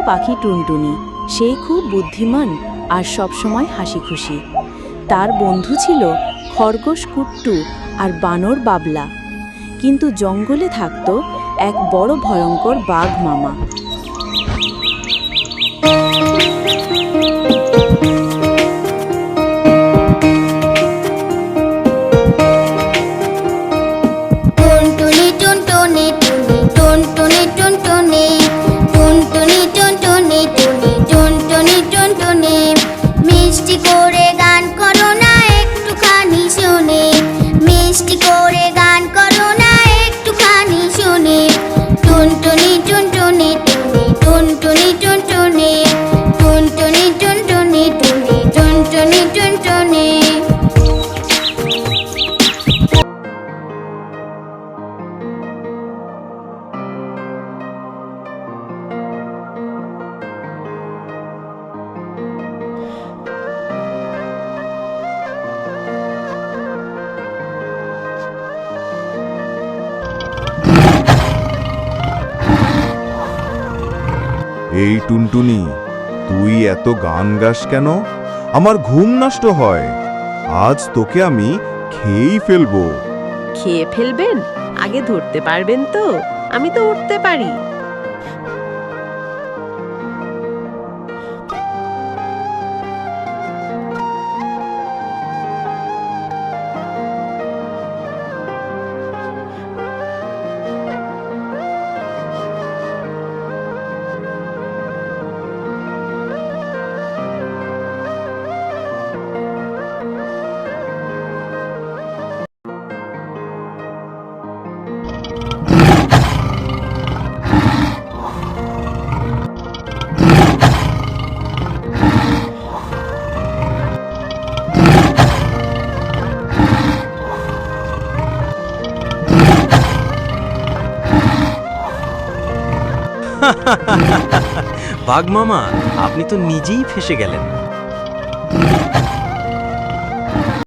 পাখি টুনটুনি। সে খুব বুদ্ধিমান আর সবসময় হাসি খুশি। তার বন্ধু ছিল খরগোশ কুট্টু আর বানর বাবলা। কিন্তু জঙ্গলে থাকত এক বড় ভয়ঙ্কর বাঘ মামা। এই টুনটুনি, তুই এত গান গাস কেন? আমার ঘুম নষ্ট হয়। আজ তোকে আমি খেয়েই ফেলবো। খেয়ে ফেলবেন? আগে ধরতে পারবেন তো? আমি তো উঠতে পারি। বাঘ মামা, আপনি তো নিজেই ফেঁসে গেলেন।